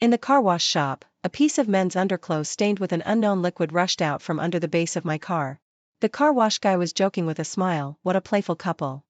In the car wash shop, a piece of men's underclothes stained with an unknown liquid rushed out from under the base of my car. The car wash guy was joking with a smile, "What a playful couple."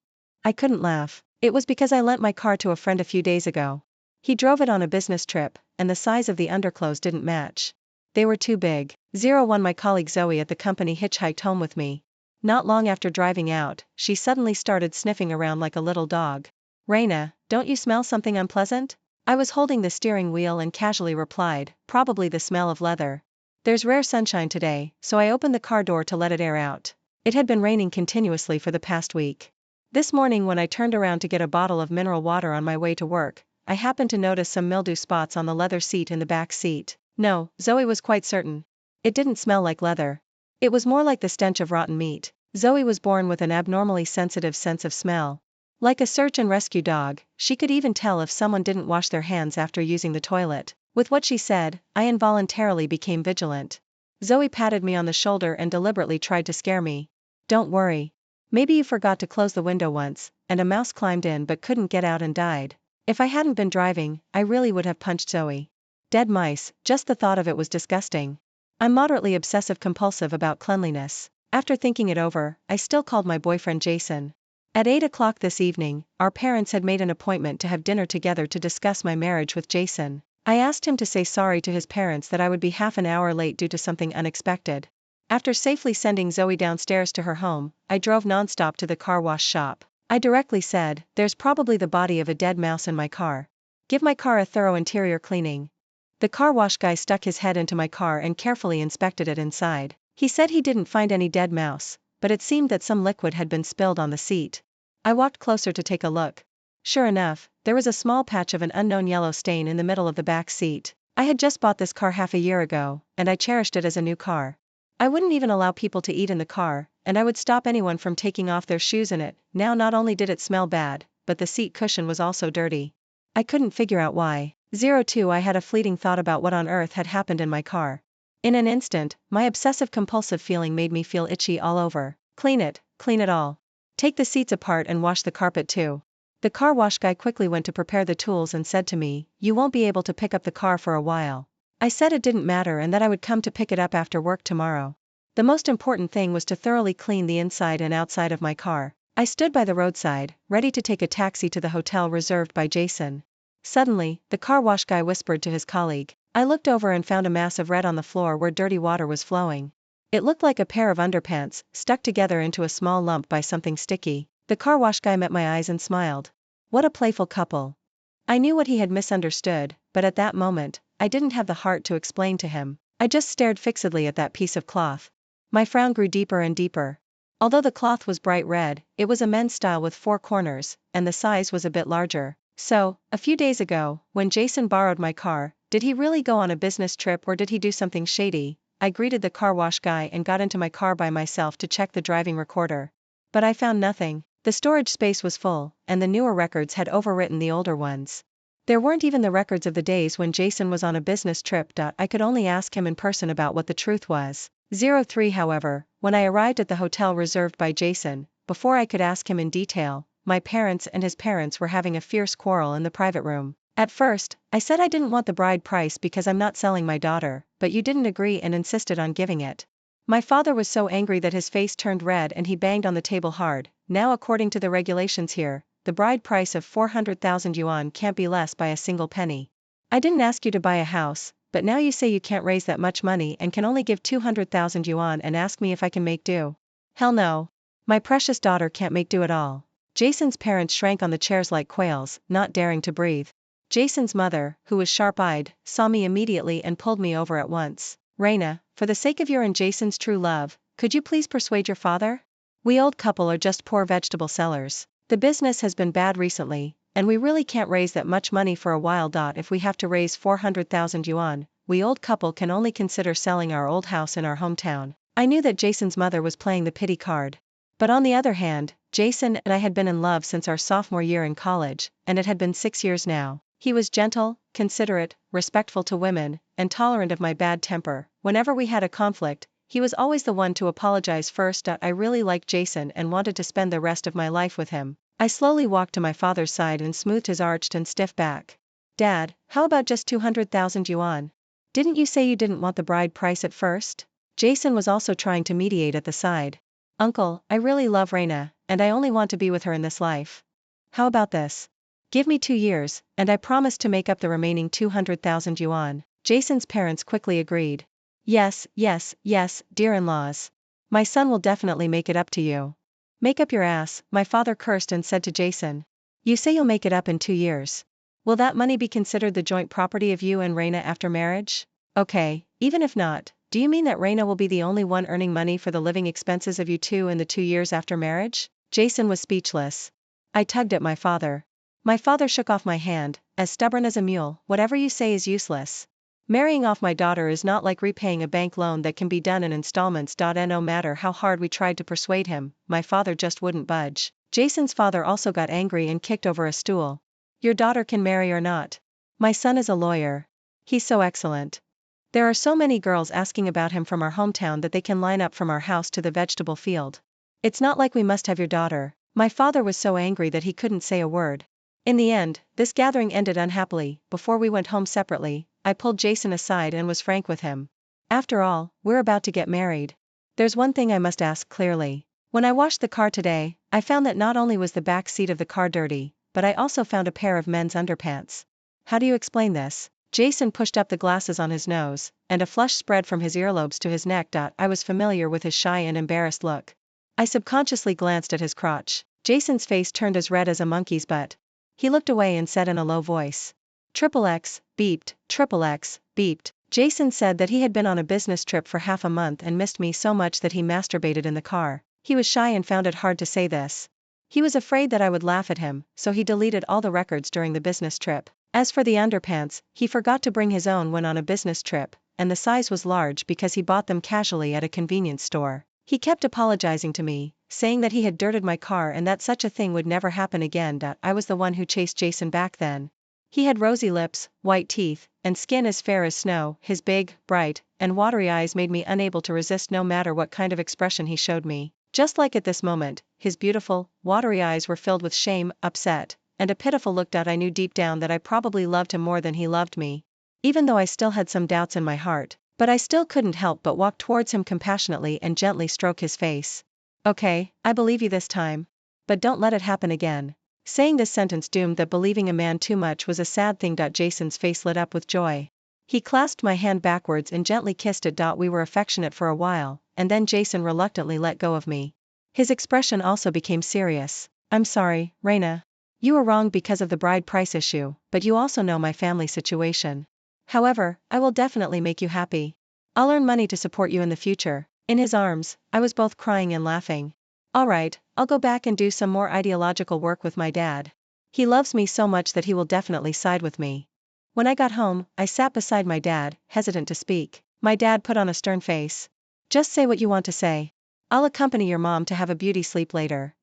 I couldn't laugh. It was because I lent my car to a friend a few days ago. He drove it on a business trip, and the size of the underclothes didn't match. They were too big. 01 My colleague Zoe at the company hitchhiked home with me. Not long after driving out, she suddenly started sniffing around like a little dog. "Raina, don't you smell something unpleasant?" I was holding the steering wheel and casually replied, "Probably the smell of leather. There's rare sunshine today, so I opened the car door to let it air out." It had been raining continuously for the past week. This morning when I turned around to get a bottle of mineral water on my way to work, I happened to notice some mildew spots on the leather seat in the back seat. No, Zoe was quite certain. It didn't smell like leather. It was more like the stench of rotten meat. Zoe was born with an abnormally sensitive sense of smell. Like a search and rescue dog, she could even tell if someone didn't wash their hands after using the toilet. With what she said, I involuntarily became vigilant. Zoe patted me on the shoulder and deliberately tried to scare me. "Don't worry. Maybe you forgot to close the window once, and a mouse climbed in but couldn't get out and died." If I hadn't been driving, I really would have punched Zoe. Dead mice, just the thought of it was disgusting. I'm moderately obsessive-compulsive about cleanliness. After thinking it over, I still called my boyfriend Jason. At 8 o'clock this evening, our parents had made an appointment to have dinner together to discuss my marriage with Jason. I asked him to say sorry to his parents that I would be half an hour late due to something unexpected. After safely sending Zoe downstairs to her home, I drove nonstop to the car wash shop. I directly said, "There's probably the body of a dead mouse in my car. Give my car a thorough interior cleaning." The car wash guy stuck his head into my car and carefully inspected it inside. He said he didn't find any dead mouse, but it seemed that some liquid had been spilled on the seat. I walked closer to take a look. Sure enough, there was a small patch of an unknown yellow stain in the middle of the back seat. I had just bought this car half a year ago, and I cherished it as a new car. I wouldn't even allow people to eat in the car, and I would stop anyone from taking off their shoes in it. Now not only did it smell bad, but the seat cushion was also dirty. I couldn't figure out why. 02 I had a fleeting thought about what on earth had happened in my car. In an instant, my obsessive-compulsive feeling made me feel itchy all over. Clean it all. Take the seats apart and wash the carpet too." The car wash guy quickly went to prepare the tools and said to me, "You won't be able to pick up the car for a while." I said it didn't matter and that I would come to pick it up after work tomorrow. The most important thing was to thoroughly clean the inside and outside of my car. I stood by the roadside, ready to take a taxi to the hotel reserved by Jason. Suddenly, the car wash guy whispered to his colleague. I looked over and found a mass of red on the floor where dirty water was flowing. It looked like a pair of underpants, stuck together into a small lump by something sticky. The car wash guy met my eyes and smiled. What a playful couple. I knew what he had misunderstood, but at that moment, I didn't have the heart to explain to him. I just stared fixedly at that piece of cloth. My frown grew deeper and deeper. Although the cloth was bright red, it was a men's style with 4 corners, and the size was a bit larger. So, a few days ago, when Jason borrowed my car, did he really go on a business trip or did he do something shady? I greeted the car wash guy and got into my car by myself to check the driving recorder. But I found nothing. The storage space was full, and the newer records had overwritten the older ones. There weren't even the records of the days when Jason was on a business trip. I could only ask him in person about what the truth was. 03 However, when I arrived at the hotel reserved by Jason, before I could ask him in detail, my parents and his parents were having a fierce quarrel in the private room. At first, I said I didn't want the bride price because I'm not selling my daughter, but you didn't agree and insisted on giving it. My father was so angry that his face turned red and he banged on the table hard. Now according to the regulations here, the bride price of 400,000 yuan can't be less by a single penny. I didn't ask you to buy a house, but now you say you can't raise that much money and can only give 200,000 yuan and ask me if I can make do. Hell no. My precious daughter can't make do at all. Jason's parents shrank on the chairs like quails, not daring to breathe. Jason's mother, who was sharp-eyed, saw me immediately and pulled me over at once. Raina, for the sake of your and Jason's true love, could you please persuade your father? We old couple are just poor vegetable sellers. The business has been bad recently, and we really can't raise that much money for a while. If we have to raise 400,000 yuan, we old couple can only consider selling our old house in our hometown. I knew that Jason's mother was playing the pity card. But on the other hand, Jason and I had been in love since our sophomore year in college, and it had been 6 years now. He was gentle, considerate, respectful to women, and tolerant of my bad temper. Whenever we had a conflict, he was always the one to apologize first. I really liked Jason and wanted to spend the rest of my life with him. I slowly walked to my father's side and smoothed his arched and stiff back. Dad, how about just 200,000 yuan? Didn't you say you didn't want the bride price at first? Jason was also trying to mediate at the side. Uncle, I really love Reina, and I only want to be with her in this life. How about this? Give me 2 years, and I promise to make up the remaining 200,000 yuan. Jason's parents quickly agreed. Yes, yes, yes, dear-in-laws. My son will definitely make it up to you. Make up your ass, my father cursed and said to Jason. You say you'll make it up in 2 years. Will that money be considered the joint property of you and Reina after marriage? Okay, even if not, do you mean that Reina will be the only one earning money for the living expenses of you two in the 2 years after marriage? Jason was speechless. I tugged at my father. My father shook off my hand, as stubborn as a mule. Whatever you say is useless. Marrying off my daughter is not like repaying a bank loan that can be done in installments. No matter how hard we tried to persuade him, my father just wouldn't budge. Jason's father also got angry and kicked over a stool. Your daughter can marry or not. My son is a lawyer. He's so excellent. There are so many girls asking about him from our hometown that they can line up from our house to the vegetable field. It's not like we must have your daughter. My father was so angry that he couldn't say a word. In the end, this gathering ended unhappily. Before we went home separately, I pulled Jason aside and was frank with him. After all, we're about to get married. There's one thing I must ask clearly. When I washed the car today, I found that not only was the back seat of the car dirty, but I also found a pair of men's underpants. How do you explain this? Jason pushed up the glasses on his nose, and a flush spread from his earlobes to his neck. I was familiar with his shy and embarrassed look. I subconsciously glanced at his crotch. Jason's face turned as red as a monkey's butt. He looked away and said in a low voice. XXX, beeped, XXX, beeped. Jason said that he had been on a business trip for half a month and missed me so much that he masturbated in the car. He was shy and found it hard to say this. He was afraid that I would laugh at him, so he deleted all the records during the business trip. As for the underpants, he forgot to bring his own when on a business trip, and the size was large because he bought them casually at a convenience store. He kept apologizing to me, saying that he had dirted my car and that such a thing would never happen again. I was the one who chased Jason back then. He had rosy lips, white teeth, and skin as fair as snow. His big, bright, and watery eyes made me unable to resist no matter what kind of expression he showed me. Just like at this moment, his beautiful, watery eyes were filled with shame, upset, and a pitiful look. I knew deep down that I probably loved him more than he loved me. Even though I still had some doubts in my heart, but I still couldn't help but walk towards him compassionately and gently stroke his face. Okay, I believe you this time. But don't let it happen again. Saying this sentence doomed that believing a man too much was a sad thing. Jason's face lit up with joy. He clasped my hand backwards and gently kissed it. We were affectionate for a while, and then Jason reluctantly let go of me. His expression also became serious. I'm sorry, Reina. You were wrong because of the bride price issue, but you also know my family situation. However, I will definitely make you happy. I'll earn money to support you in the future. In his arms, I was both crying and laughing. Alright, I'll go back and do some more ideological work with my dad. He loves me so much that he will definitely side with me. When I got home, I sat beside my dad, hesitant to speak. My dad put on a stern face. Just say what you want to say. I'll accompany your mom to have a beauty sleep later.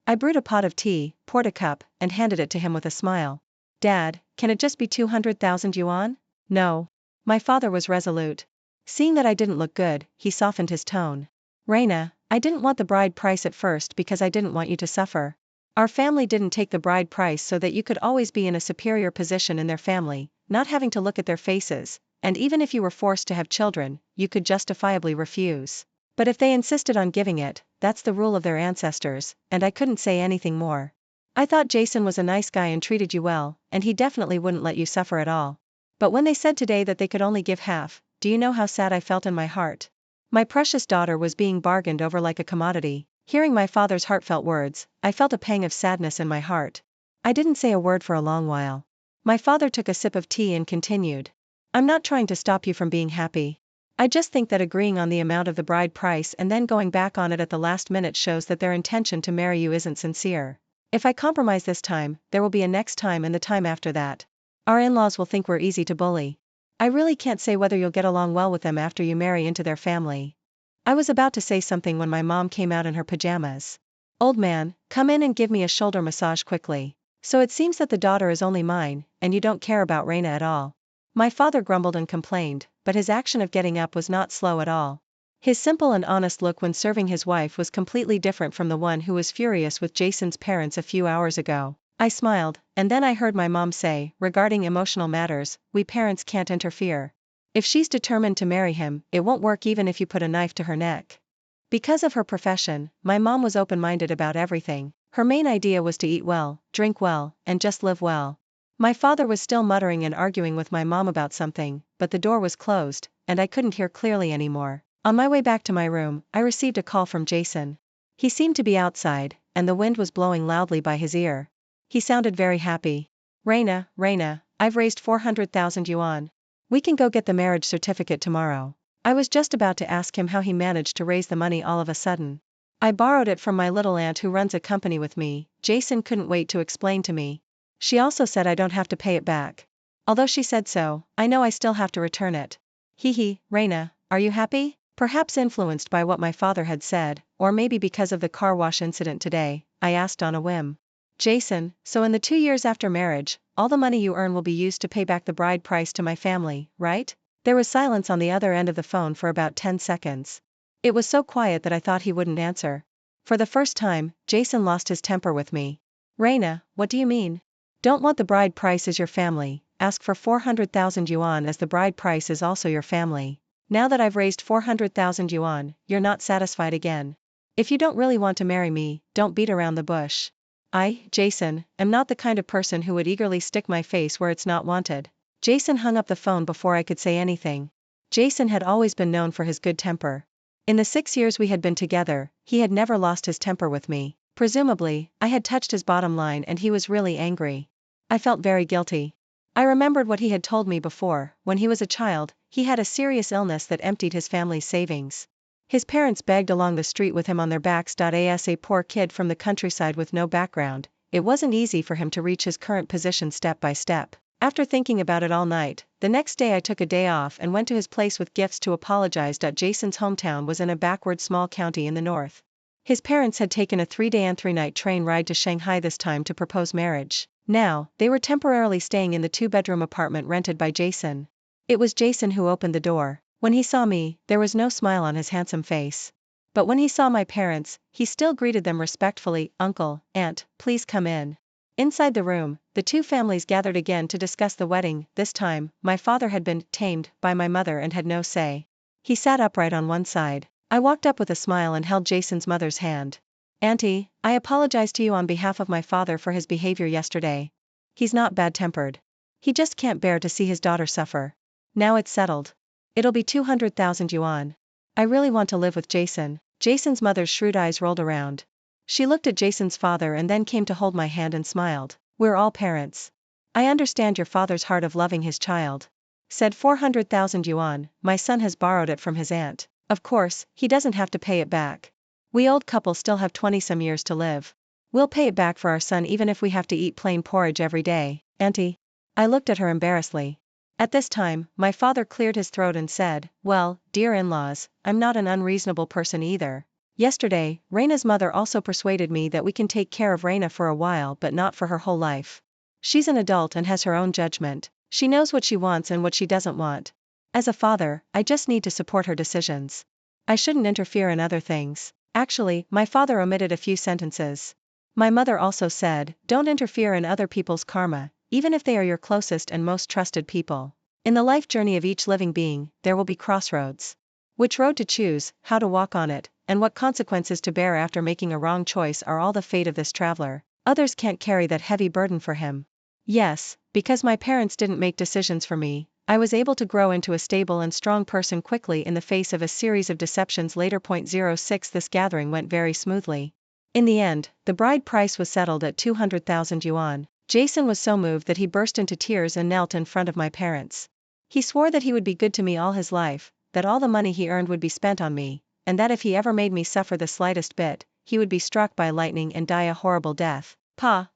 I brewed a pot of tea, poured a cup, and handed it to him with a smile. Dad, can it just be 200,000 yuan? No. My father was resolute. Seeing that I didn't look good, he softened his tone. Reina, I didn't want the bride price at first because I didn't want you to suffer. Our family didn't take the bride price so that you could always be in a superior position in their family, not having to look at their faces, and even if you were forced to have children, you could justifiably refuse. But if they insisted on giving it, that's the rule of their ancestors, and I couldn't say anything more. I thought Jason was a nice guy and treated you well, and he definitely wouldn't let you suffer at all. But when they said today that they could only give half, do you know how sad I felt in my heart? My precious daughter was being bargained over like a commodity. Hearing my father's heartfelt words, I felt a pang of sadness in my heart. I didn't say a word for a long while. My father took a sip of tea and continued. I'm not trying to stop you from being happy. I just think that agreeing on the amount of the bride price and then going back on it at the last minute shows that their intention to marry you isn't sincere. If I compromise this time, there will be a next time and the time after that. Our in-laws will think we're easy to bully. I really can't say whether you'll get along well with them after you marry into their family. I was about to say something when my mom came out in her pajamas. Old man, come in and give me a shoulder massage quickly. So it seems that the daughter is only mine, and you don't care about Reina at all. My father grumbled and complained, but his action of getting up was not slow at all. His simple and honest look when serving his wife was completely different from the one who was furious with Jason's parents a few hours ago. I smiled, and then I heard my mom say, regarding emotional matters, we parents can't interfere. If she's determined to marry him, it won't work even if you put a knife to her neck. Because of her profession, my mom was open-minded about everything. Her main idea was to eat well, drink well, and just live well. My father was still muttering and arguing with my mom about something, but the door was closed, and I couldn't hear clearly anymore. On my way back to my room, I received a call from Jason. He seemed to be outside, and the wind was blowing loudly by his ear. He sounded very happy. Reina, I've raised 400,000 yuan. We can go get the marriage certificate tomorrow. I was just about to ask him how he managed to raise the money all of a sudden. I borrowed it from my little aunt who runs a company with me. Jason couldn't wait to explain to me. She also said I don't have to pay it back. Although she said so, I know I still have to return it. Reina, are you happy? Perhaps influenced by what my father had said, or maybe because of the car wash incident today, I asked on a whim. Jason, so in the 2 years after marriage, all the money you earn will be used to pay back the bride price to my family, right? There was silence on the other end of the phone for about 10 seconds. It was so quiet that I thought he wouldn't answer. For the first time, Jason lost his temper with me. Reina, what do you mean? Don't want the bride price as your family, ask for 400,000 yuan as the bride price is also your family. Now that I've raised 400,000 yuan, you're not satisfied again. If you don't really want to marry me, don't beat around the bush. Jason, am not the kind of person who would eagerly stick my face where it's not wanted. Jason hung up the phone before I could say anything. Jason had always been known for his good temper. In the 6 years we had been together, he had never lost his temper with me. Presumably, I had touched his bottom line and he was really angry. I felt very guilty. I remembered what he had told me before. When he was a child, he had a serious illness that emptied his family's savings. His parents begged along the street with him on their backs. As a poor kid from the countryside with no background, it wasn't easy for him to reach his current position step by step. After thinking about it all night, the next day I took a day off and went to his place with gifts to apologize. Jason's hometown was in a backward small county in the north. His parents had taken a 3-day and 3-night train ride to Shanghai this time to propose marriage. Now, they were temporarily staying in the 2-bedroom apartment rented by Jason. It was Jason who opened the door. When he saw me, there was no smile on his handsome face. But when he saw my parents, he still greeted them respectfully. Uncle, Aunt, please come in. Inside the room, the two families gathered again to discuss the wedding. This time, my father had been tamed by my mother and had no say. He sat upright on one side. I walked up with a smile and held Jason's mother's hand. Auntie, I apologize to you on behalf of my father for his behavior yesterday. He's not bad-tempered. He just can't bear to see his daughter suffer. Now it's settled. It'll be 200,000 yuan. I really want to live with Jason. Jason's mother's shrewd eyes rolled around. She looked at Jason's father and then came to hold my hand and smiled. We're all parents. I understand your father's heart of loving his child. Said 400,000 yuan, my son has borrowed it from his aunt. Of course, he doesn't have to pay it back. We old couple still have 20-some years to live. We'll pay it back for our son even if we have to eat plain porridge every day. Auntie. I looked at her embarrassedly. At this time, my father cleared his throat and said, well, dear in-laws, I'm not an unreasonable person either. Yesterday, Reina's mother also persuaded me that we can take care of Reina for a while but not for her whole life. She's an adult and has her own judgment. She knows what she wants and what she doesn't want. As a father, I just need to support her decisions. I shouldn't interfere in other things. Actually, my father omitted a few sentences. My mother also said, don't interfere in other people's karma, even if they are your closest and most trusted people. In the life journey of each living being, there will be crossroads. Which road to choose, how to walk on it, and what consequences to bear after making a wrong choice are all the fate of this traveler. Others can't carry that heavy burden for him. Yes, because my parents didn't make decisions for me, I was able to grow into a stable and strong person quickly in the face of a series of deceptions later. 06 This gathering went very smoothly. In the end, the bride price was settled at 200,000 yuan. Jason was so moved that he burst into tears and knelt in front of my parents. He swore that he would be good to me all his life, that all the money he earned would be spent on me, and that if he ever made me suffer the slightest bit, he would be struck by lightning and die a horrible death. Pa.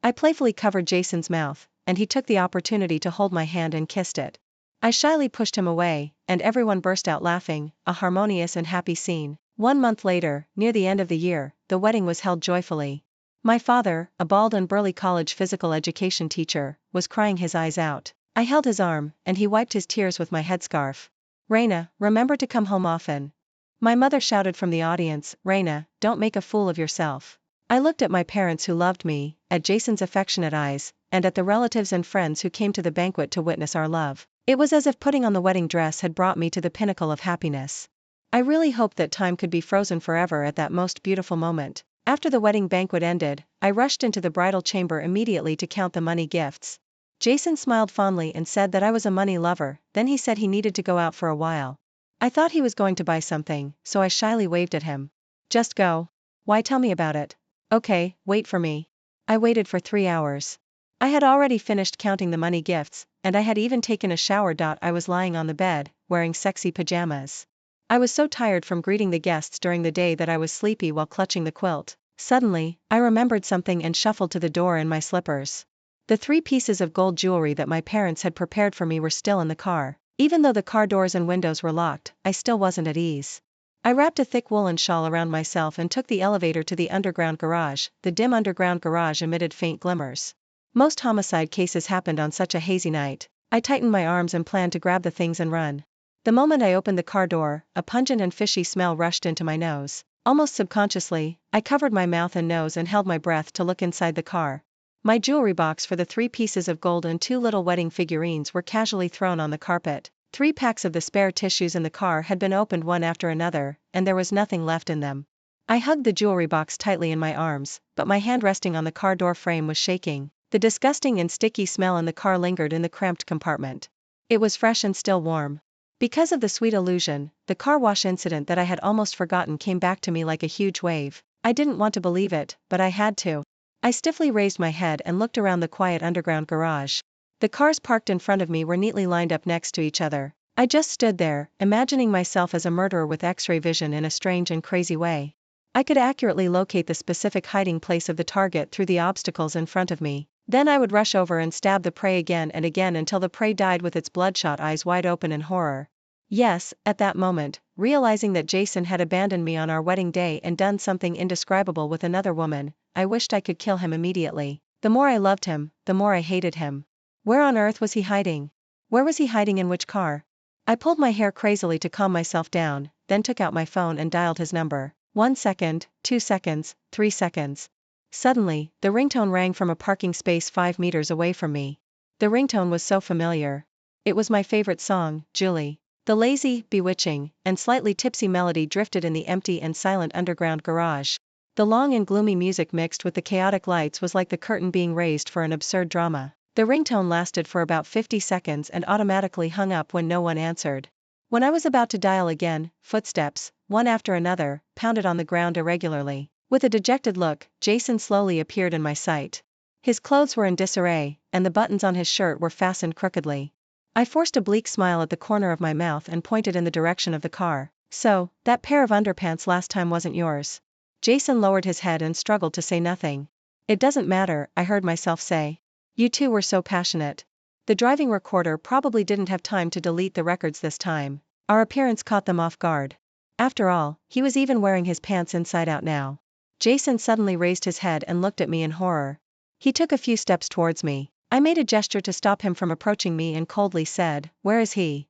I playfully covered Jason's mouth, and he took the opportunity to hold my hand and kissed it. I shyly pushed him away, and everyone burst out laughing, a harmonious and happy scene. 1 month later, near the end of the year, the wedding was held joyfully. My father, a bald and burly college physical education teacher, was crying his eyes out. I held his arm, and he wiped his tears with my headscarf. Reina, remember to come home often. My mother shouted from the audience, Reina, don't make a fool of yourself. I looked at my parents who loved me, at Jason's affectionate eyes, and at the relatives and friends who came to the banquet to witness our love. It was as if putting on the wedding dress had brought me to the pinnacle of happiness. I really hoped that time could be frozen forever at that most beautiful moment. After the wedding banquet ended, I rushed into the bridal chamber immediately to count the money gifts. Jason smiled fondly and said that I was a money lover, then he said he needed to go out for a while. I thought he was going to buy something, so I shyly waved at him. Just go. Why, tell me about it. Okay, wait for me. I waited for 3 hours. I had already finished counting the money gifts, and I had even taken a shower. I was lying on the bed, wearing sexy pajamas. I was so tired from greeting the guests during the day that I was sleepy while clutching the quilt. Suddenly, I remembered something and shuffled to the door in my slippers. The 3 pieces of gold jewelry that my parents had prepared for me were still in the car. Even though the car doors and windows were locked, I still wasn't at ease. I wrapped a thick woolen shawl around myself and took the elevator to the underground garage. The dim underground garage emitted faint glimmers. Most homicide cases happened on such a hazy night. I tightened my arms and planned to grab the things and run. The moment I opened the car door, a pungent and fishy smell rushed into my nose. Almost subconsciously, I covered my mouth and nose and held my breath to look inside the car. My jewelry box for the 3 pieces of gold and 2 little wedding figurines were casually thrown on the carpet. 3 packs of the spare tissues in the car had been opened one after another, and there was nothing left in them. I hugged the jewelry box tightly in my arms, but my hand resting on the car door frame was shaking. The disgusting and sticky smell in the car lingered in the cramped compartment. It was fresh and still warm. Because of the sweet illusion, the car wash incident that I had almost forgotten came back to me like a huge wave. I didn't want to believe it, but I had to. I stiffly raised my head and looked around the quiet underground garage. The cars parked in front of me were neatly lined up next to each other. I just stood there, imagining myself as a murderer with X-ray vision in a strange and crazy way. I could accurately locate the specific hiding place of the target through the obstacles in front of me. Then I would rush over and stab the prey again and again until the prey died with its bloodshot eyes wide open in horror. Yes, at that moment, realizing that Jason had abandoned me on our wedding day and done something indescribable with another woman, I wished I could kill him immediately. The more I loved him, the more I hated him. Where on earth was he hiding? Where was he hiding, in which car? I pulled my hair crazily to calm myself down, then took out my phone and dialed his number. 1 second, 2 seconds, 3 seconds. Suddenly, the ringtone rang from a parking space 5 meters away from me. The ringtone was so familiar. It was my favorite song, Julie. The lazy, bewitching, and slightly tipsy melody drifted in the empty and silent underground garage. The long and gloomy music mixed with the chaotic lights was like the curtain being raised for an absurd drama. The ringtone lasted for about 50 seconds and automatically hung up when no one answered. When I was about to dial again, footsteps, one after another, pounded on the ground irregularly. With a dejected look, Jason slowly appeared in my sight. His clothes were in disarray, and the buttons on his shirt were fastened crookedly. I forced a bleak smile at the corner of my mouth and pointed in the direction of the car. So, that pair of underpants last time wasn't yours. Jason lowered his head and struggled to say nothing. It doesn't matter, I heard myself say. You two were so passionate. The driving recorder probably didn't have time to delete the records this time. Our appearance caught them off guard. After all, he was even wearing his pants inside out now. Jason suddenly raised his head and looked at me in horror. He took a few steps towards me. I made a gesture to stop him from approaching me and coldly said, "Where is he?"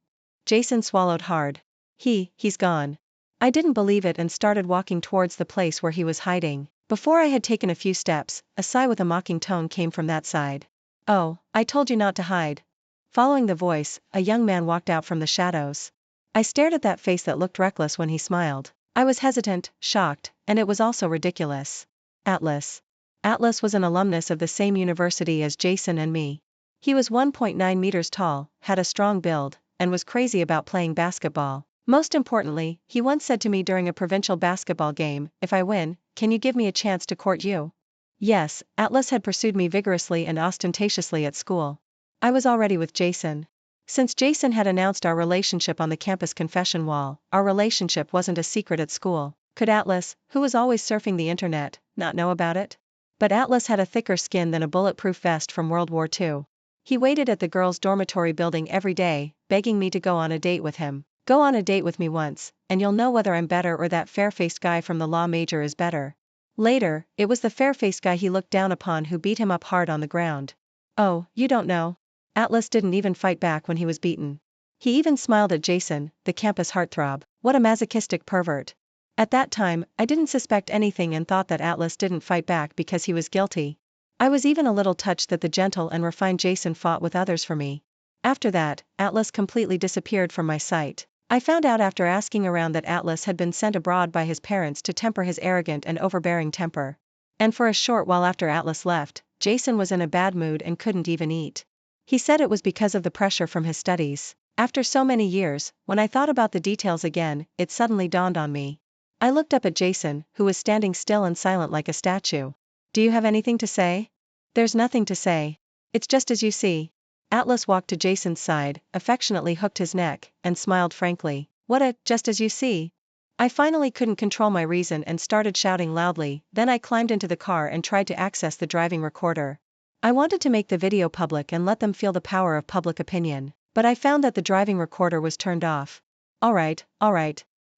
Jason swallowed hard. He's gone. I didn't believe it and started walking towards the place where he was hiding. Before I had taken a few steps, a sigh with a mocking tone came from that side. "Oh, I told you not to hide." Following the voice, a young man walked out from the shadows. I stared at that face that looked reckless when he smiled. I was hesitant, shocked, and it was also ridiculous. Atlas. Atlas was an alumnus of the same university as Jason and me. He was 1.9 meters tall, had a strong build, and was crazy about playing basketball. Most importantly, he once said to me during a provincial basketball game, "If I win, can you give me a chance to court you?" Yes, Atlas had pursued me vigorously and ostentatiously at school. I was already with Jason. Since Jason had announced our relationship on the campus confession wall, our relationship wasn't a secret at school. Could Atlas, who was always surfing the internet, not know about it? But Atlas had a thicker skin than a bulletproof vest from World War II. He waited at the girls' dormitory building every day, begging me to go on a date with him. Go on a date with me once, and you'll know whether I'm better or that fair-faced guy from the law major is better. Later, it was the fair-faced guy he looked down upon who beat him up hard on the ground. Oh, you don't know? Atlas didn't even fight back when he was beaten. He even smiled at Jason, the campus heartthrob. What a masochistic pervert. At that time, I didn't suspect anything and thought that Atlas didn't fight back because he was guilty. I was even a little touched that the gentle and refined Jason fought with others for me. After that, Atlas completely disappeared from my sight. I found out after asking around that Atlas had been sent abroad by his parents to temper his arrogant and overbearing temper. And for a short while after Atlas left, Jason was in a bad mood and couldn't even eat. He said it was because of the pressure from his studies. After so many years, when I thought about the details again, it suddenly dawned on me. I looked up at Jason, who was standing still and silent like a statue. Do you have anything to say? There's nothing to say. It's just as you see. Atlas walked to Jason's side, affectionately hooked his neck, and smiled frankly. What a, just as you see. I finally couldn't control my reason and started shouting loudly, then I climbed into the car and tried to access the driving recorder. I wanted to make the video public and let them feel the power of public opinion, but I found that the driving recorder was turned off. Alright.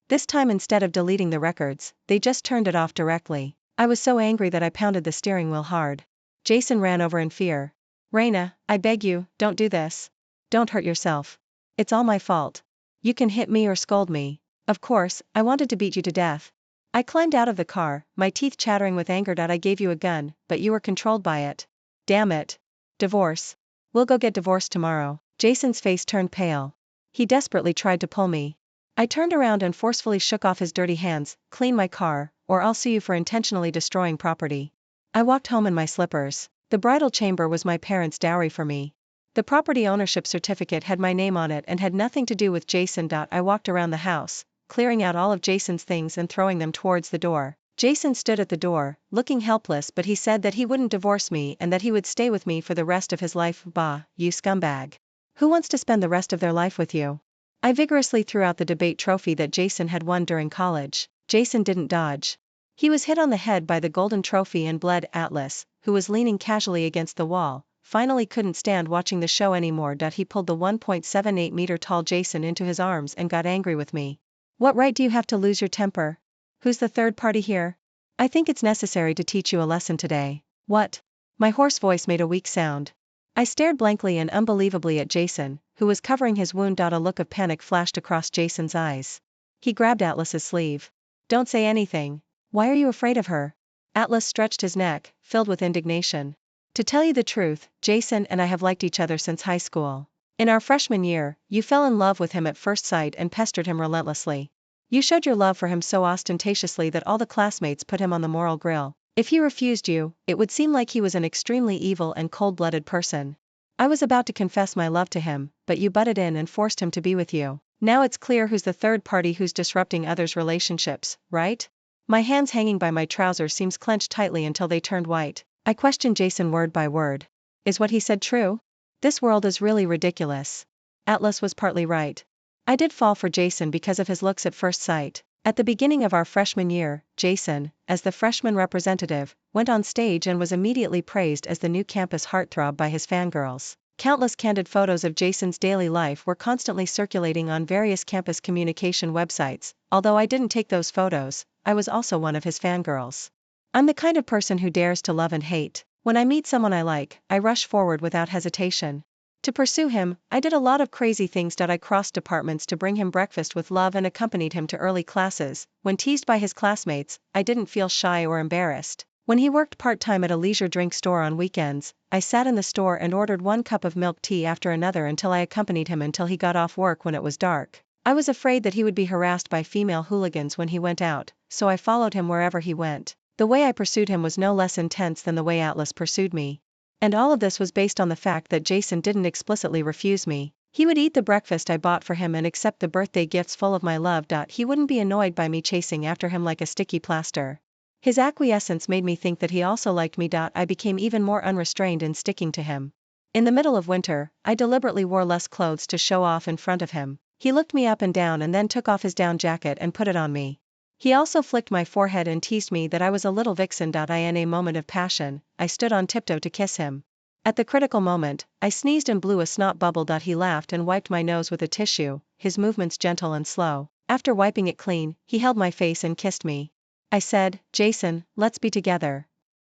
This time instead of deleting the records, they just turned it off directly. I was so angry that I pounded the steering wheel hard. Jason ran over in fear. Reina, I beg you, don't do this. Don't hurt yourself. It's all my fault. You can hit me or scold me. Of course, I wanted to beat you to death. I climbed out of the car, my teeth chattering with anger that I gave you a gun, but you were controlled by it. Damn it. Divorce. We'll go get divorced tomorrow. Jason's face turned pale. He desperately tried to pull me. I turned around and forcefully shook off his dirty hands. Clean my car, or I'll sue you for intentionally destroying property. I walked home in my slippers. The bridal chamber was my parents' dowry for me. The property ownership certificate had my name on it and had nothing to do with Jason. I walked around the house, clearing out all of Jason's things and throwing them towards the door. Jason stood at the door, looking helpless, but he said that he wouldn't divorce me and that he would stay with me for the rest of his life. Bah, you scumbag. Who wants to spend the rest of their life with you? I vigorously threw out the debate trophy that Jason had won during college. Jason didn't dodge. He was hit on the head by the golden trophy and bled. Atlas, who was leaning casually against the wall, finally couldn't stand watching the show anymore. He pulled the 1.78-meter tall Jason into his arms and got angry with me. What right do you have to lose your temper? Who's the third party here? I think it's necessary to teach you a lesson today. What? My hoarse voice made a weak sound. I stared blankly and unbelievably at Jason, who was covering his wound. A look of panic flashed across Jason's eyes. He grabbed Atlas's sleeve. Don't say anything. Why are you afraid of her? Atlas stretched his neck, filled with indignation. To tell you the truth, Jason and I have liked each other since high school. In our freshman year, you fell in love with him at first sight and pestered him relentlessly. You showed your love for him so ostentatiously that all the classmates put him on the moral grill. If he refused you, it would seem like he was an extremely evil and cold-blooded person. I was about to confess my love to him, but you butted in and forced him to be with you. Now it's clear who's the third party who's disrupting others' relationships, right? My hands hanging by my trousers seems clenched tightly until they turned white. I questioned Jason word by word. Is what he said true? This world is really ridiculous. Atlas was partly right. I did fall for Jason because of his looks at first sight. At the beginning of our freshman year, Jason, as the freshman representative, went on stage and was immediately praised as the new campus heartthrob by his fangirls. Countless candid photos of Jason's daily life were constantly circulating on various campus communication websites. Although I didn't take those photos, I was also one of his fangirls. I'm the kind of person who dares to love and hate. When I meet someone I like, I rush forward without hesitation. To pursue him, I did a lot of crazy things. I crossed departments to bring him breakfast with love and accompanied him to early classes. When teased by his classmates, I didn't feel shy or embarrassed. When he worked part-time at a leisure drink store on weekends, I sat in the store and ordered one cup of milk tea after another until I accompanied him until he got off work when it was dark. I was afraid that he would be harassed by female hooligans when he went out, so I followed him wherever he went. The way I pursued him was no less intense than the way Atlas pursued me. And all of this was based on the fact that Jason didn't explicitly refuse me. He would eat the breakfast I bought for him and accept the birthday gifts full of my love. He wouldn't be annoyed by me chasing after him like a sticky plaster. His acquiescence made me think that he also liked me. I became even more unrestrained in sticking to him. In the middle of winter, I deliberately wore less clothes to show off in front of him. He looked me up and down and then took off his down jacket and put it on me. He also flicked my forehead and teased me that I was a little vixen. In a moment of passion, I stood on tiptoe to kiss him. At the critical moment, I sneezed and blew a snot bubble. He laughed and wiped my nose with a tissue, his movements gentle and slow. After wiping it clean, he held my face and kissed me. I said, Jason, let's be together.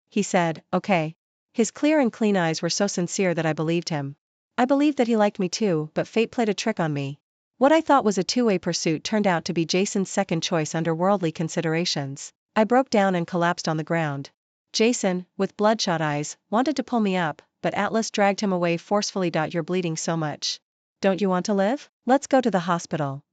He said, okay. His clear and clean eyes were so sincere that I believed him. I believed that he liked me too, but fate played a trick on me. What I thought was a two-way pursuit turned out to be Jason's second choice under worldly considerations. I broke down and collapsed on the ground. Jason, with bloodshot eyes, wanted to pull me up, but Atlas dragged him away forcefully. You're bleeding so much. Don't you want to live? Let's go to the hospital.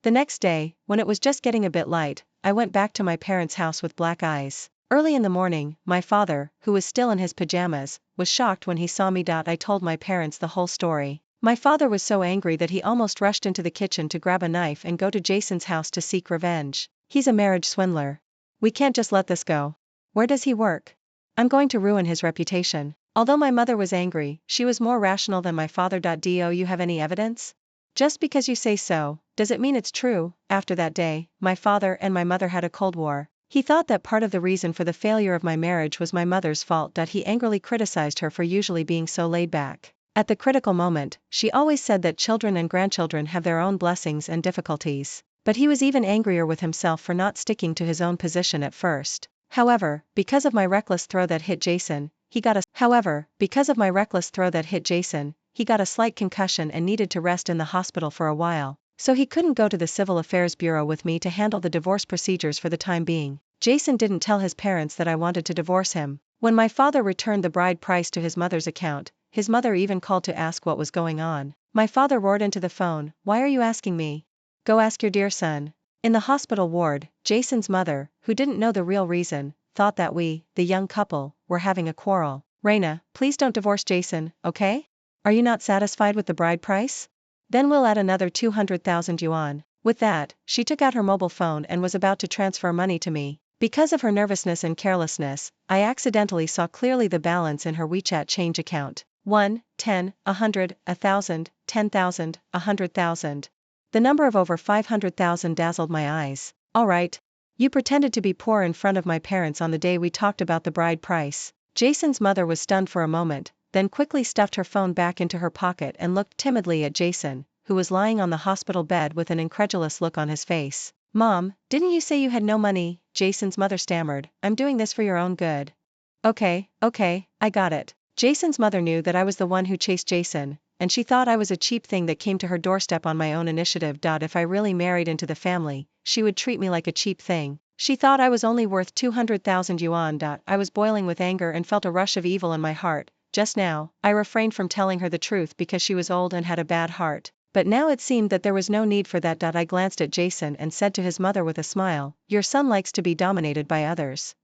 The next day, when it was just getting a bit light, I went back to my parents' house with black eyes. Early in the morning, my father, who was still in his pajamas, was shocked when he saw me. I told my parents the whole story. My father was so angry that he almost rushed into the kitchen to grab a knife and go to Jason's house to seek revenge. He's a marriage swindler. We can't just let this go. Where does he work? I'm going to ruin his reputation. Although my mother was angry, she was more rational than my father. Do you have any evidence? Just because you say so, does it mean it's true? After that day, my father and my mother had a cold war. He thought that part of the reason for the failure of my marriage was my mother's fault. He angrily criticized her for usually being so laid back. At the critical moment, she always said that children and grandchildren have their own blessings and difficulties. But he was even angrier with himself for not sticking to his own position at first. However, because of my reckless throw that hit Jason, he got a slight concussion and needed to rest in the hospital for a while, so he couldn't go to the Civil Affairs Bureau with me to handle the divorce procedures for the time being. Jason didn't tell his parents that I wanted to divorce him. When my father returned the bride price to his mother's account, his mother even called to ask what was going on. My father roared into the phone, "Why are you asking me? Go ask your dear son." In the hospital ward, Jason's mother, who didn't know the real reason, thought that we, the young couple, were having a quarrel. "Reina, please don't divorce Jason, okay? Are you not satisfied with the bride price? Then we'll add another 200,000 yuan. With that, she took out her mobile phone and was about to transfer money to me. Because of her nervousness and carelessness, I accidentally saw clearly the balance in her WeChat change account. 1, 10, 100, 1,000, 10,000, 100,000. The number of over 500,000 dazzled my eyes. All right. You pretended to be poor in front of my parents on the day we talked about the bride price. Jason's mother was stunned for a moment, then quickly stuffed her phone back into her pocket and looked timidly at Jason, who was lying on the hospital bed with an incredulous look on his face. "Mom, didn't you say you had no money?" Jason's mother stammered. "I'm doing this for your own good." Okay, I got it. Jason's mother knew that I was the one who chased Jason, and she thought I was a cheap thing that came to her doorstep on my own initiative. If I really married into the family, she would treat me like a cheap thing. She thought I was only worth 200,000 yuan. I was boiling with anger and felt a rush of evil in my heart. Just now, I refrained from telling her the truth because she was old and had a bad heart. But now it seemed that there was no need for that. I glanced at Jason and said to his mother with a smile, "Your son likes to be dominated by others."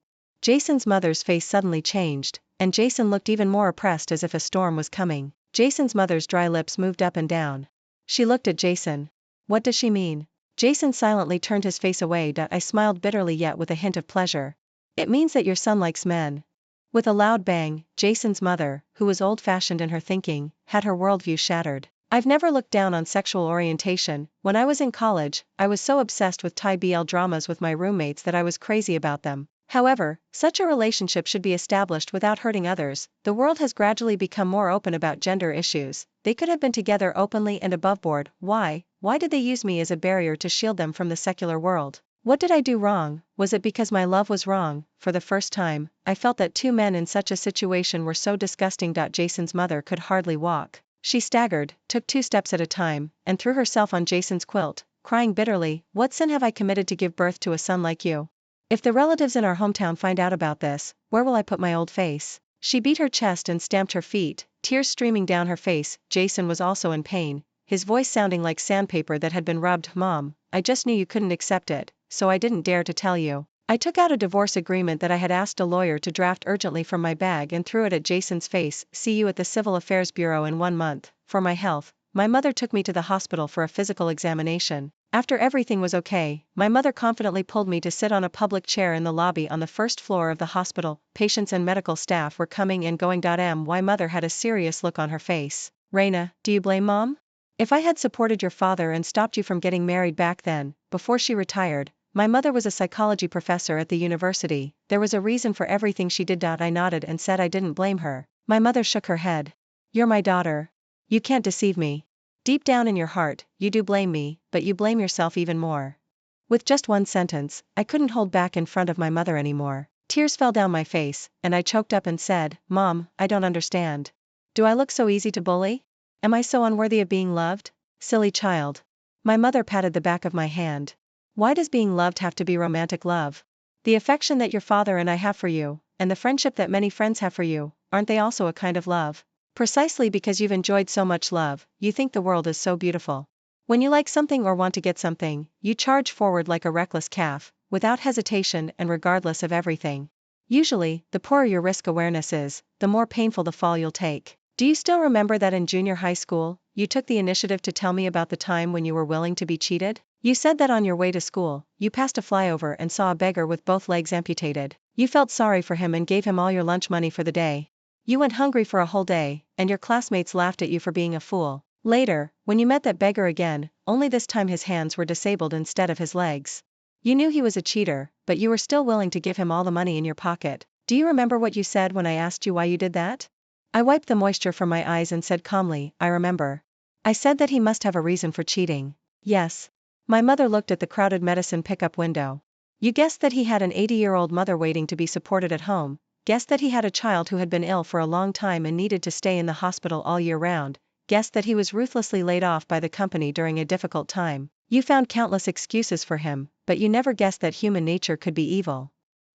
Jason's mother's face suddenly changed, and Jason looked even more oppressed, as if a storm was coming. Jason's mother's dry lips moved up and down. She looked at Jason. What does she mean? Jason silently turned his face away. I smiled bitterly yet with a hint of pleasure. It means that your son likes men. With a loud bang, Jason's mother, who was old-fashioned in her thinking, had her worldview shattered. I've never looked down on sexual orientation. When I was in college, I was so obsessed with Thai BL dramas with my roommates that I was crazy about them. However, such a relationship should be established without hurting others. The world has gradually become more open about gender issues. They could have been together openly and above board. Why did they use me as a barrier to shield them from the secular world? What did I do wrong? Was it because my love was wrong? For the first time, I felt that two men in such a situation were so disgusting. Jason's mother could hardly walk. She staggered, took 2 steps at a time, and threw herself on Jason's quilt, crying bitterly, "What sin have I committed to give birth to a son like you? If the relatives in our hometown find out about this, where will I put my old face?" She beat her chest and stamped her feet, tears streaming down her face. Jason was also in pain, his voice sounding like sandpaper that had been rubbed. "Mom, I just knew you couldn't accept it, so I didn't dare to tell you." I took out a divorce agreement that I had asked a lawyer to draft urgently from my bag and threw it at Jason's face. "See you at the Civil Affairs Bureau in 1 month. For my health, my mother took me to the hospital for a physical examination. After everything was okay, my mother confidently pulled me to sit on a public chair in the lobby on the first floor of the hospital. Patients and medical staff were coming and going. My mother had a serious look on her face. "Reina, do you blame Mom? If I had supported your father and stopped you from getting married back then, before she retired, my mother was a psychology professor at the university, there was a reason for everything she did." I nodded and said I didn't blame her. My mother shook her head. "You're my daughter. You can't deceive me. Deep down in your heart, you do blame me, but you blame yourself even more." With just one sentence, I couldn't hold back in front of my mother anymore. Tears fell down my face, and I choked up and said, "Mom, I don't understand. Do I look so easy to bully? Am I so unworthy of being loved? Silly child." My mother patted the back of my hand. Why does being loved have to be romantic love? The affection that your father and I have for you, and the friendship that many friends have for you, aren't they also a kind of love? Precisely because you've enjoyed so much love, you think the world is so beautiful. When you like something or want to get something, you charge forward like a reckless calf, without hesitation and regardless of everything. Usually, the poorer your risk awareness is, the more painful the fall you'll take. Do you still remember that in junior high school, you took the initiative to tell me about the time when you were willing to be cheated? You said that on your way to school, you passed a flyover and saw a beggar with both legs amputated. You felt sorry for him and gave him all your lunch money for the day. You went hungry for a whole day, and your classmates laughed at you for being a fool. Later, when you met that beggar again, only this time his hands were disabled instead of his legs. You knew he was a cheater, but you were still willing to give him all the money in your pocket. Do you remember what you said when I asked you why you did that? I wiped the moisture from my eyes and said calmly, I remember. I said that he must have a reason for cheating. Yes. My mother looked at the crowded medicine pickup window. You guessed that he had an 80-year-old mother waiting to be supported at home, guessed that he had a child who had been ill for a long time and needed to stay in the hospital all year round, guessed that he was ruthlessly laid off by the company during a difficult time. You found countless excuses for him, but you never guessed that human nature could be evil.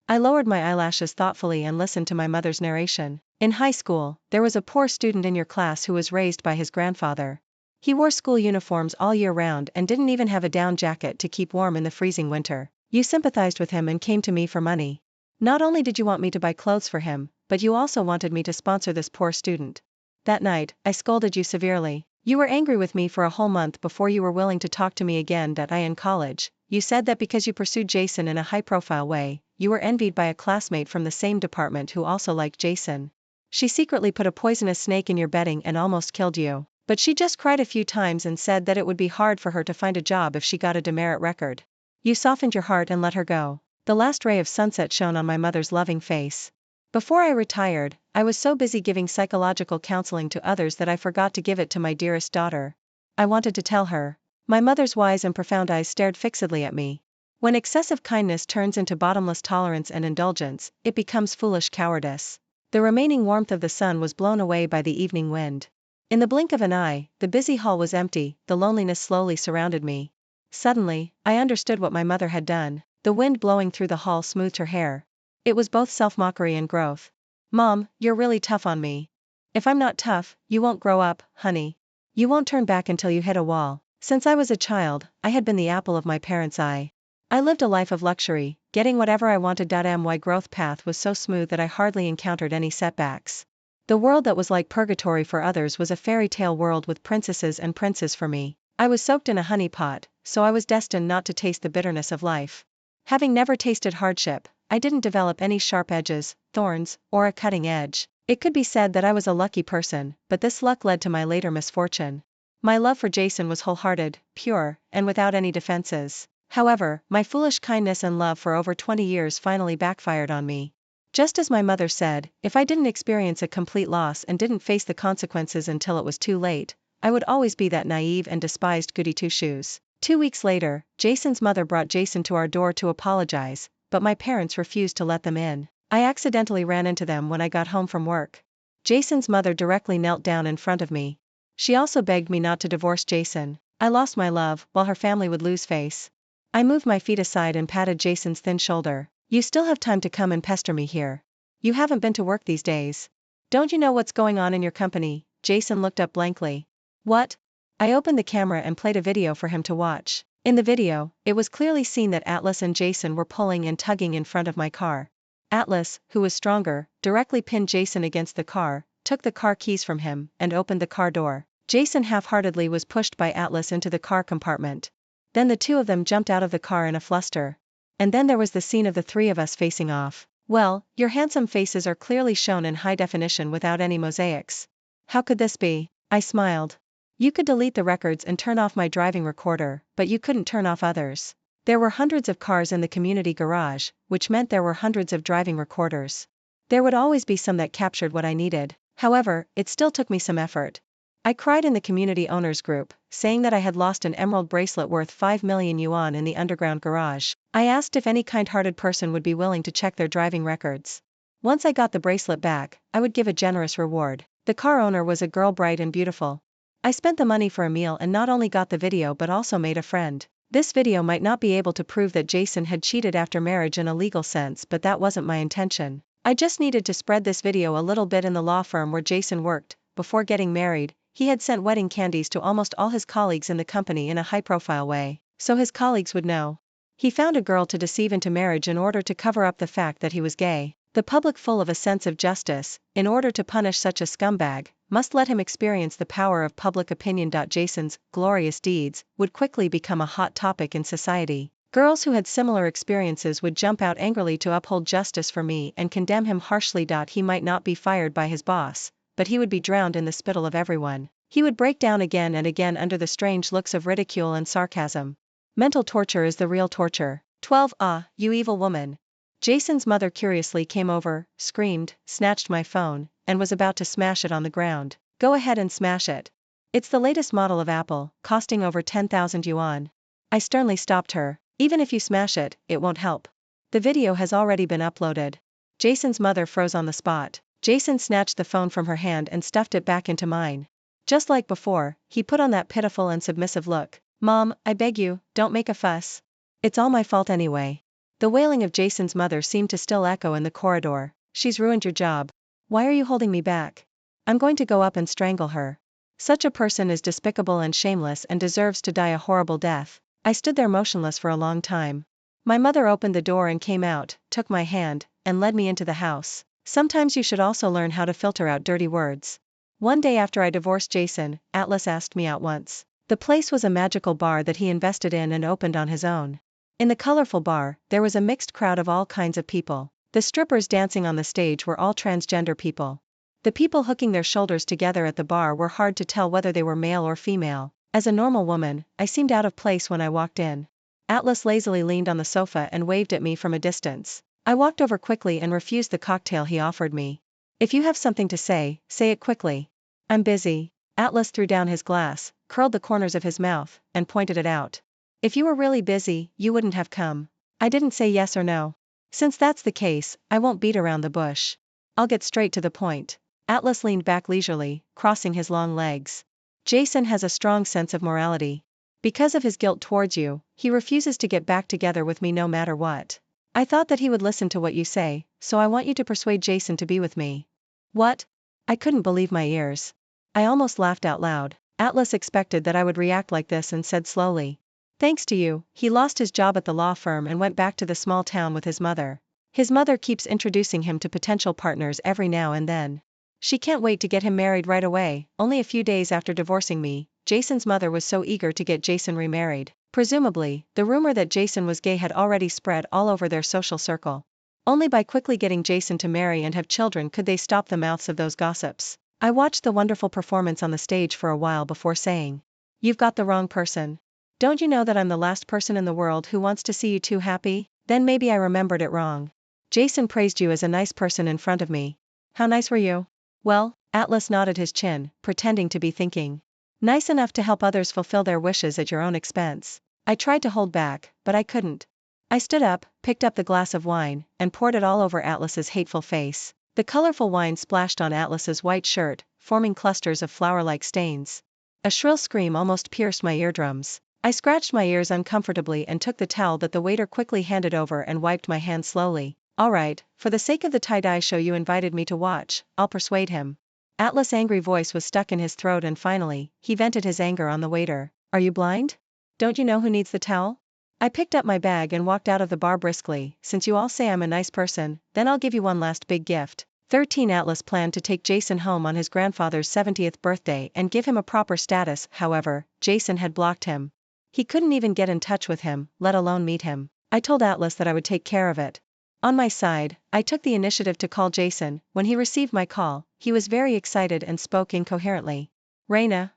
I lowered my eyelashes thoughtfully and listened to my mother's narration. In high school, there was a poor student in your class who was raised by his grandfather. He wore school uniforms all year round and didn't even have a down jacket to keep warm in the freezing winter. You sympathized with him and came to me for money. Not only did you want me to buy clothes for him, but you also wanted me to sponsor this poor student. That night, I scolded you severely. You were angry with me for a whole month before you were willing to talk to me again that I in college. You said that because you pursued Jason in a high-profile way, you were envied by a classmate from the same department who also liked Jason. She secretly put a poisonous snake in your bedding and almost killed you. But she just cried a few times and said that it would be hard for her to find a job if she got a demerit record. You softened your heart and let her go. The last ray of sunset shone on my mother's loving face. Before I retired, I was so busy giving psychological counseling to others that I forgot to give it to my dearest daughter. I wanted to tell her. My mother's wise and profound eyes stared fixedly at me. When excessive kindness turns into bottomless tolerance and indulgence, it becomes foolish cowardice. The remaining warmth of the sun was blown away by the evening wind. In the blink of an eye, the busy hall was empty, the loneliness slowly surrounded me. Suddenly, I understood what my mother had done. The wind blowing through the hall smoothed her hair. It was both self-mockery and growth. Mom, you're really tough on me. If I'm not tough, you won't grow up, honey. You won't turn back until you hit a wall. Since I was a child, I had been the apple of my parents' eye. I lived a life of luxury, getting whatever I wanted. My growth path was so smooth that I hardly encountered any setbacks. The world that was like purgatory for others was a fairy tale world with princesses and princes for me. I was soaked in a honey pot, so I was destined not to taste the bitterness of life. Having never tasted hardship, I didn't develop any sharp edges, thorns, or a cutting edge. It could be said that I was a lucky person, but this luck led to my later misfortune. My love for Jason was wholehearted, pure, and without any defenses. However, my foolish kindness and love for over 20 years finally backfired on me. Just as my mother said, if I didn't experience a complete loss and didn't face the consequences until it was too late, I would always be that naive and despised goody two-shoes. 2 weeks later, Jason's mother brought Jason to our door to apologize, but my parents refused to let them in. I accidentally ran into them when I got home from work. Jason's mother directly knelt down in front of me. She also begged me not to divorce Jason. I lost my love, while her family would lose face. I moved my feet aside and patted Jason's thin shoulder. You still have time to come and pester me here. You haven't been to work these days. Don't you know what's going on in your company? Jason looked up blankly. What? I opened the camera and played a video for him to watch. In the video, it was clearly seen that Atlas and Jason were pulling and tugging in front of my car. Atlas, who was stronger, directly pinned Jason against the car, took the car keys from him, and opened the car door. Jason half-heartedly was pushed by Atlas into the car compartment. Then the two of them jumped out of the car in a fluster. And then there was the scene of the three of us facing off. Well, your handsome faces are clearly shown in high definition without any mosaics. How could this be? I smiled. You could delete the records and turn off my driving recorder, but you couldn't turn off others. There were hundreds of cars in the community garage, which meant there were hundreds of driving recorders. There would always be some that captured what I needed. However, it still took me some effort. I cried in the community owners group, saying that I had lost an emerald bracelet worth 5 million yuan in the underground garage. I asked if any kind-hearted person would be willing to check their driving records. Once I got the bracelet back, I would give a generous reward. The car owner was a girl bright and beautiful. I spent the money for a meal and not only got the video but also made a friend. This video might not be able to prove that Jason had cheated after marriage in a legal sense, but that wasn't my intention. I just needed to spread this video a little bit in the law firm where Jason worked. Before getting married, he had sent wedding candies to almost all his colleagues in the company in a high-profile way, so his colleagues would know. He found a girl to deceive into marriage in order to cover up the fact that he was gay. The public, full of a sense of justice, in order to punish such a scumbag, must let him experience the power of public opinion. Jason's glorious deeds would quickly become a hot topic in society. Girls who had similar experiences would jump out angrily to uphold justice for me and condemn him harshly. He might not be fired by his boss, but he would be drowned in the spittle of everyone. He would break down again and again under the strange looks of ridicule and sarcasm. Mental torture is the real torture. 12. Ah, you evil woman. Jason's mother curiously came over, screamed, snatched my phone, and was about to smash it on the ground. Go ahead and smash it. It's the latest model of Apple, costing over 10,000 yuan. I sternly stopped her. Even if you smash it, it won't help. The video has already been uploaded. Jason's mother froze on the spot. Jason snatched the phone from her hand and stuffed it back into mine. Just like before, he put on that pitiful and submissive look. Mom, I beg you, don't make a fuss. It's all my fault anyway. The wailing of Jason's mother seemed to still echo in the corridor. She's ruined your job. Why are you holding me back? I'm going to go up and strangle her. Such a person is despicable and shameless and deserves to die a horrible death. I stood there motionless for a long time. My mother opened the door and came out, took my hand, and led me into the house. Sometimes you should also learn how to filter out dirty words. One day after I divorced Jason, Atlas asked me out once. The place was a magical bar that he invested in and opened on his own. In the colorful bar, there was a mixed crowd of all kinds of people. The strippers dancing on the stage were all transgender people. The people hooking their shoulders together at the bar were hard to tell whether they were male or female. As a normal woman, I seemed out of place when I walked in. Atlas lazily leaned on the sofa and waved at me from a distance. I walked over quickly and refused the cocktail he offered me. If you have something to say it quickly. I'm busy. Atlas threw down his glass, curled the corners of his mouth, and pointed it out. If you were really busy, you wouldn't have come. I didn't say yes or no. Since that's the case, I won't beat around the bush. I'll get straight to the point. Atlas leaned back leisurely, crossing his long legs. Jason has a strong sense of morality. Because of his guilt towards you, he refuses to get back together with me no matter what. I thought that he would listen to what you say, so I want you to persuade Jason to be with me. What? I couldn't believe my ears. I almost laughed out loud. Atlas expected that I would react like this and said slowly. Thanks to you, he lost his job at the law firm and went back to the small town with his mother. His mother keeps introducing him to potential partners every now and then. She can't wait to get him married right away. Only a few days after divorcing me, Jason's mother was so eager to get Jason remarried. Presumably, the rumor that Jason was gay had already spread all over their social circle. Only by quickly getting Jason to marry and have children could they stop the mouths of those gossips. I watched the wonderful performance on the stage for a while before saying, "You've got the wrong person. Don't you know that I'm the last person in the world who wants to see you two happy?" Then maybe I remembered it wrong. Jason praised you as a nice person in front of me. How nice were you? Well, Atlas nodded his chin, pretending to be thinking. Nice enough to help others fulfill their wishes at your own expense. I tried to hold back, but I couldn't. I stood up, picked up the glass of wine, and poured it all over Atlas's hateful face. The colorful wine splashed on Atlas's white shirt, forming clusters of flower-like stains. A shrill scream almost pierced my eardrums. I scratched my ears uncomfortably and took the towel that the waiter quickly handed over and wiped my hand slowly. All right, for the sake of the tie-dye show you invited me to watch, I'll persuade him. Atlas' angry voice was stuck in his throat and finally, he vented his anger on the waiter. Are you blind? Don't you know who needs the towel? I picked up my bag and walked out of the bar briskly. Since you all say I'm a nice person, then I'll give you one last big gift. 13. Atlas planned to take Jason home on his grandfather's 70th birthday and give him a proper status. However, Jason had blocked him. He couldn't even get in touch with him, let alone meet him. I told Atlas that I would take care of it. On my side, I took the initiative to call Jason. When he received my call, he was very excited and spoke incoherently. Reina,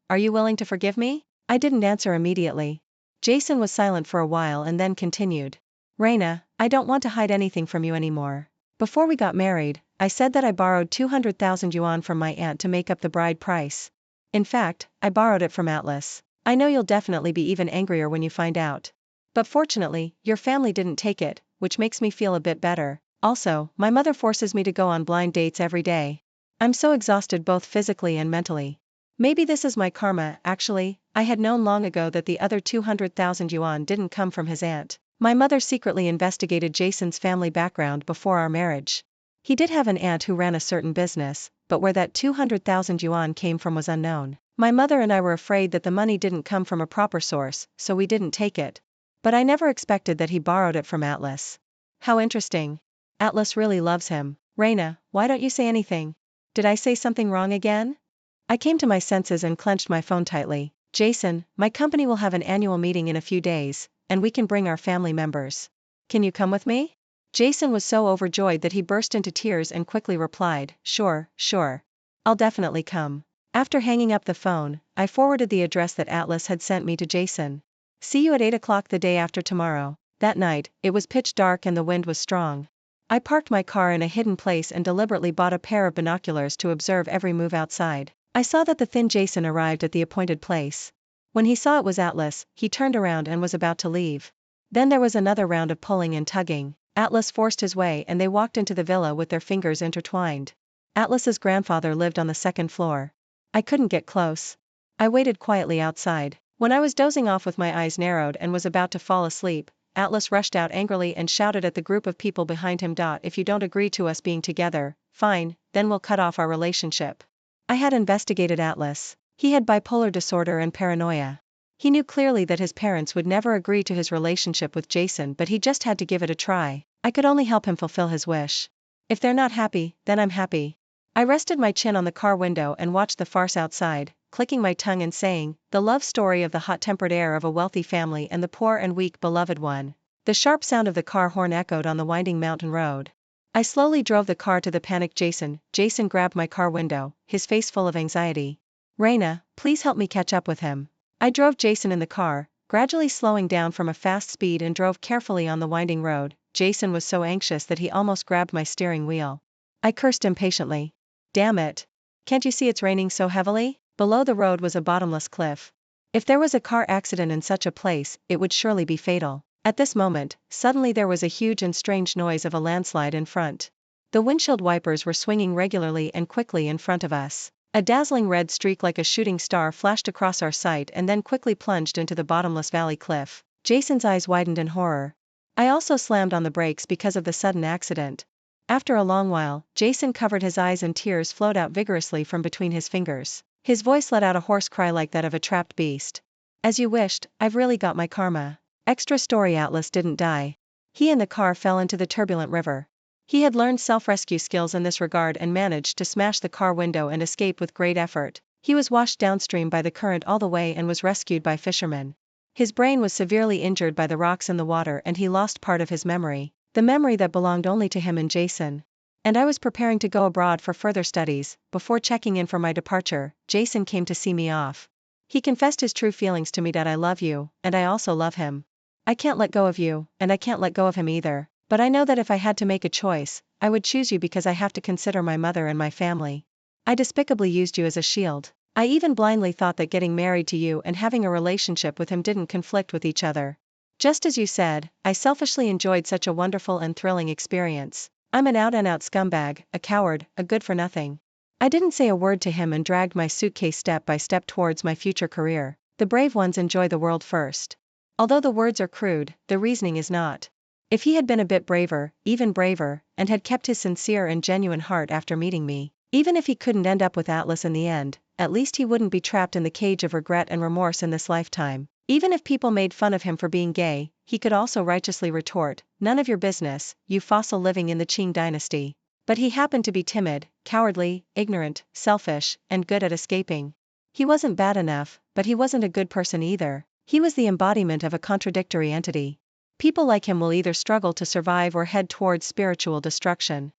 are you willing to forgive me? I didn't answer immediately. Jason was silent for a while and then continued. Reina, I don't want to hide anything from you anymore. Before we got married, I said that I borrowed 200,000 yuan from my aunt to make up the bride price. In fact, I borrowed it from Atlas. I know you'll definitely be even angrier when you find out. But fortunately, your family didn't take it, which makes me feel a bit better. Also, my mother forces me to go on blind dates every day. I'm so exhausted both physically and mentally. Maybe this is my karma. Actually, I had known long ago that the other 200,000 yuan didn't come from his aunt. My mother secretly investigated Jason's family background before our marriage. He did have an aunt who ran a certain business, but where that 200,000 yuan came from was unknown. My mother and I were afraid that the money didn't come from a proper source, so we didn't take it. But I never expected that he borrowed it from Atlas. How interesting. Atlas really loves him. Reina, why don't you say anything? Did I say something wrong again? I came to my senses and clenched my phone tightly. Jason, my company will have an annual meeting in a few days, and we can bring our family members. Can you come with me? Jason was so overjoyed that he burst into tears and quickly replied, sure. I'll definitely come. After hanging up the phone, I forwarded the address that Atlas had sent me to Jason. See you at 8 o'clock the day after tomorrow. That night, it was pitch dark and the wind was strong. I parked my car in a hidden place and deliberately bought a pair of binoculars to observe every move outside. I saw that the thin Jason arrived at the appointed place. When he saw it was Atlas, he turned around and was about to leave. Then there was another round of pulling and tugging. Atlas forced his way and they walked into the villa with their fingers intertwined. Atlas's grandfather lived on the second floor. I couldn't get close. I waited quietly outside. When I was dozing off with my eyes narrowed and was about to fall asleep, Atlas rushed out angrily and shouted at the group of people behind him. If you don't agree to us being together, fine, then we'll cut off our relationship. I had investigated Atlas. He had bipolar disorder and paranoia. He knew clearly that his parents would never agree to his relationship with Jason, but he just had to give it a try. I could only help him fulfill his wish. If they're not happy, then I'm happy. I rested my chin on the car window and watched the farce outside, clicking my tongue and saying, the love story of the hot-tempered heir of a wealthy family and the poor and weak beloved one. The sharp sound of the car horn echoed on the winding mountain road. I slowly drove the car to the panicked Jason. Jason grabbed my car window, his face full of anxiety. Reina, please help me catch up with him. I drove Jason in the car, gradually slowing down from a fast speed and drove carefully on the winding road. Jason was so anxious that he almost grabbed my steering wheel. I cursed impatiently. Damn it. Can't you see it's raining so heavily? Below the road was a bottomless cliff. If there was a car accident in such a place, it would surely be fatal. At this moment, suddenly there was a huge and strange noise of a landslide in front. The windshield wipers were swinging regularly and quickly in front of us. A dazzling red streak like a shooting star flashed across our sight and then quickly plunged into the bottomless valley cliff. Jason's eyes widened in horror. I also slammed on the brakes because of the sudden accident. After a long while, Jason covered his eyes and tears flowed out vigorously from between his fingers. His voice let out a hoarse cry like that of a trapped beast. As you wished, I've really got my karma. Extra story: Atlas didn't die. He and the car fell into the turbulent river. He had learned self-rescue skills in this regard and managed to smash the car window and escape with great effort. He was washed downstream by the current all the way and was rescued by fishermen. His brain was severely injured by the rocks in the water and he lost part of his memory, the memory that belonged only to him and Jason. And I was preparing to go abroad for further studies. Before checking in for my departure, Jason came to see me off. He confessed his true feelings to me: that I love you, and I also love him. I can't let go of you, and I can't let go of him either. But I know that if I had to make a choice, I would choose you because I have to consider my mother and my family. I despicably used you as a shield. I even blindly thought that getting married to you and having a relationship with him didn't conflict with each other. Just as you said, I selfishly enjoyed such a wonderful and thrilling experience. I'm an out-and-out scumbag, a coward, a good-for-nothing. I didn't say a word to him and dragged my suitcase step by step towards my future career. The brave ones enjoy the world first. Although the words are crude, the reasoning is not. If he had been a bit braver, even braver, and had kept his sincere and genuine heart after meeting me, even if he couldn't end up with Atlas in the end, at least he wouldn't be trapped in the cage of regret and remorse in this lifetime. Even if people made fun of him for being gay, he could also righteously retort, none of your business, you fossil living in the Qing dynasty. But he happened to be timid, cowardly, ignorant, selfish, and good at escaping. He wasn't bad enough, but he wasn't a good person either. He was the embodiment of a contradictory entity. People like him will either struggle to survive or head towards spiritual destruction.